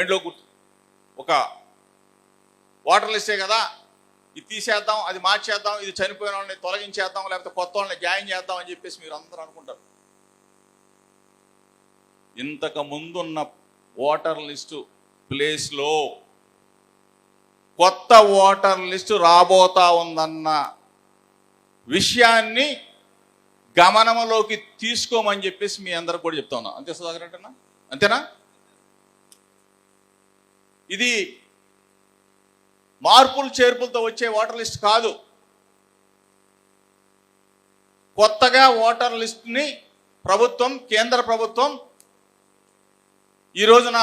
మైండ్లో ఒక వాటర్ లిస్టే కదా, ఇది తీసేద్దాం, అది మార్చేద్దాం, ఇది చనిపోయిన వాళ్ళని తొలగించేద్దాం, లేకపోతే కొత్త వాళ్ళని జాయిన్ చేద్దాం అని చెప్పేసి మీరు అందరూ అనుకుంటారు. ఇంతకు ముందున్న ఓటర్ లిస్టు ప్లేస్లో కొత్త ఓటర్ లిస్టు రాబోతా ఉందన్న విషయాన్ని గమనంలోకి తీసుకోమని చెప్పేసి మీ అందరికి కూడా చెప్తా ఉన్నా. అంతే సుధాకర్ అంటేనా? అంతేనా? ఇది మార్పులు చేర్పులతో వచ్చే ఓటర్ లిస్ట్ కాదు. కొత్తగా ఓటర్ లిస్ట్ని ప్రభుత్వం, కేంద్ర ప్రభుత్వం ఈ రోజున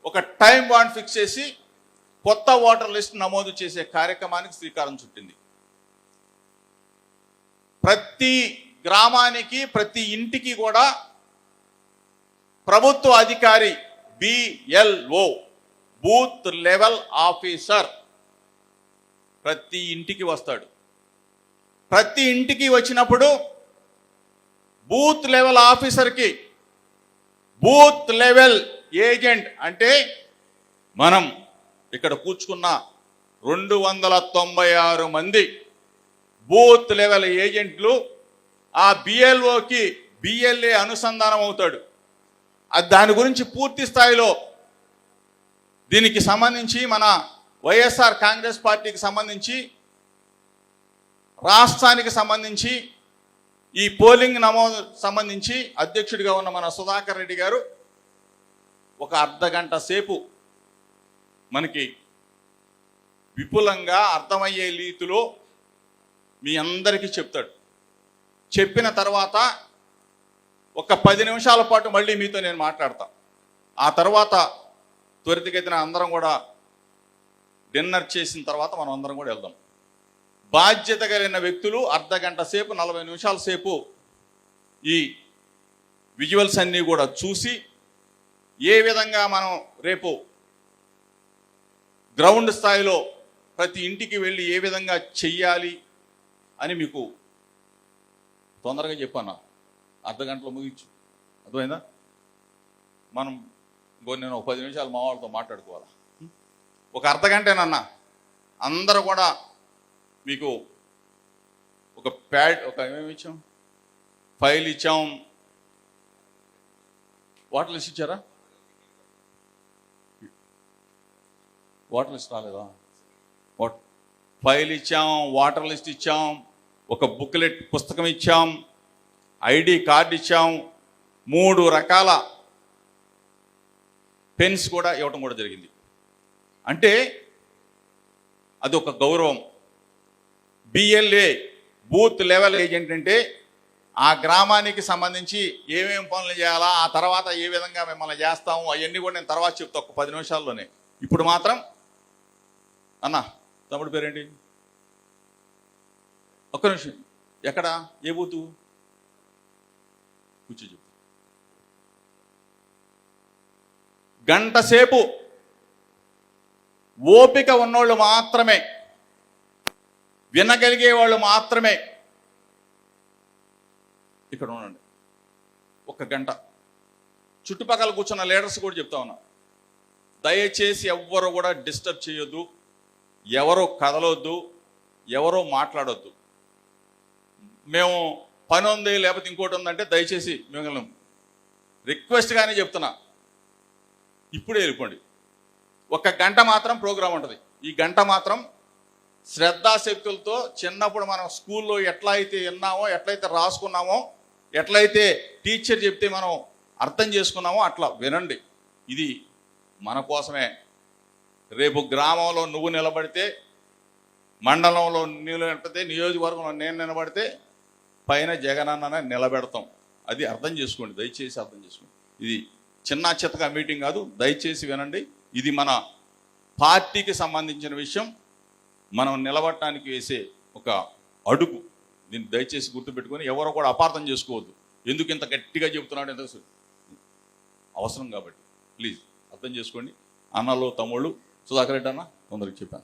ఒక టైం బాండ్ ఫిక్స్ చేసి కొత్త ఓటర్ లిస్ట్ నమోదు చేసే కార్యక్రమానికి శ్రీకారం చుట్టింది. ప్రతి గ్రామానికి, ప్రతి ఇంటికి కూడా ప్రభుత్వ అధికారి BLO, బూత్ లెవెల్ ఆఫీసర్, ప్రతి ఇంటికి వస్తాడు. ప్రతి ఇంటికి వచ్చినప్పుడు బూత్ లెవెల్ ఆఫీసర్కి బూత్ లెవెల్ ఏజెంట్, అంటే మనం ఇక్కడ కూర్చుకున్న 296 మంది బూత్ లెవెల్ ఏజెంట్లు ఆ BLOకి BLA అనుసంధానం అవుతాడు. దాని గురించి పూర్తి స్థాయిలో దీనికి సంబంధించి మన వైఎస్ఆర్ కాంగ్రెస్ పార్టీకి సంబంధించి, రాష్ట్రానికి సంబంధించి, ఈ పోలింగ్ నమోదు సంబంధించి అధ్యక్షుడిగా ఉన్న మన సుధాకర్ రెడ్డి గారు ఒక అర్ధగంట సేపు మనకి విపులంగా అర్థమయ్యే రీతిలో మీ అందరికీ చెప్తాడు. చెప్పిన తర్వాత ఒక 10 నిమిషాల పాటు మళ్ళీ మీతో నేను మాట్లాడతా. ఆ తర్వాత త్వరితగతిన అందరం కూడా డిన్నర్ చేసిన తర్వాత మనం అందరం కూడా వెళ్దాం. బాధ్యత కలిగిన వ్యక్తులు అర్ధగంట సేపు, 40 నిమిషాల సేపు ఈ విజువల్స్ అన్నీ కూడా చూసి ఏ విధంగా మనం రేపు గ్రౌండ్ స్థాయిలో ప్రతి ఇంటికి వెళ్ళి ఏ విధంగా చెయ్యాలి అని మీకు తొందరగా చెప్పాను. అర్ధగంటలో ముగించు, అర్థమైందా? మనం నేను ఒక 10 నిమిషాలు మా వాళ్ళతో మాట్లాడుకోవాలా. ఒక అర్ధగంటేనన్నా అందరూ కూడా మీకు ఒక ప్యాడ్, ఒక ఏమేమి ఇచ్చాం, ఫైల్ ఇచ్చాం. వాటర్ లిస్ట్ ఇచ్చారా? వాటర్ లిస్ట్ రాలేదా? ఫైల్ ఇచ్చాం, వాటర్ లిస్ట్ ఇచ్చాం, ఒక బుక్లెట్ పుస్తకం ఇచ్చాం, ID కార్డు ఇచ్చాం, 3 రకాల పెన్స్ కూడా ఇవ్వటం కూడా జరిగింది. అంటే అది ఒక గౌరవం. BLA, బూత్ లెవెల్ ఏజెంట్, అంటే ఆ గ్రామానికి సంబంధించి ఏమేమి పనులు చేయాలా, ఆ తర్వాత ఏ విధంగా మిమ్మల్ని చేస్తాము, అవన్నీ కూడా నేను తర్వాత చెప్తా ఒక 10 నిమిషాల్లోనే. ఇప్పుడు మాత్రం అన్న, తమ్ముడు పేరేంటి? ఒక్క నిమిషం. ఎక్కడ? ఏ బూతు? కూర్చో చెప్పు. గంట సేపు ఓపిక ఉన్నోళ్ళు మాత్రమే, వినగలిగే వాళ్ళు మాత్రమే ఇక్కడ ఉండండి. 1 గంట. చుట్టుపక్కల కూర్చున్న లీడర్స్ కూడా చెప్తా ఉన్నా, దయచేసి ఎవ్వరు కూడా డిస్టర్బ్ చేయొద్దు, ఎవరు కదలొద్దు, ఎవరో మాట్లాడొద్దు. మేము పని ఉంది లేకపోతే ఇంకోటి ఉందంటే దయచేసి మిమ్మల్ని రిక్వెస్ట్గానే చెప్తున్నా, ఇప్పుడే వెళ్ళిపోండి. 1 గంట మాత్రం ప్రోగ్రాం ఉంటుంది. ఈ గంట మాత్రం శ్రద్ధాశక్తులతో, చిన్నప్పుడు మనం స్కూల్లో ఎట్లా అయితే విన్నామో, ఎట్లయితే రాసుకున్నామో, ఎట్లయితే టీచర్ చెప్తే మనం అర్థం చేసుకున్నామో అట్లా వినండి. ఇది మన కోసమే. రేపు గ్రామంలో నువ్వు నిలబడితే, మండలంలో నువ్వు నిలబడితే, నియోజకవర్గంలో నేను నిలబడితే పైన జగనన్ననే నిలబెడతాం. అది అర్థం చేసుకోండి, దయచేసి అర్థం చేసుకోండి. ఇది చిన్న చిత్తగా మీటింగ్ కాదు, దయచేసి వినండి. ఇది మన పార్టీకి సంబంధించిన విషయం, మనం నిలబడటానికి వేసే ఒక అడుగు. దీన్ని దయచేసి గుర్తుపెట్టుకొని ఎవరో కూడా అపార్థం చేసుకోవద్దు. ఎందుకు ఇంత గట్టిగా చెబుతున్నాడు, ఎంత అవసరం కాబట్టి ప్లీజ్ అర్థం చేసుకోండి. అన్నలు, తమ్ముళ్ళు, సుధాకర్ రెడ్డి అన్న తొందరగా చెప్పాను.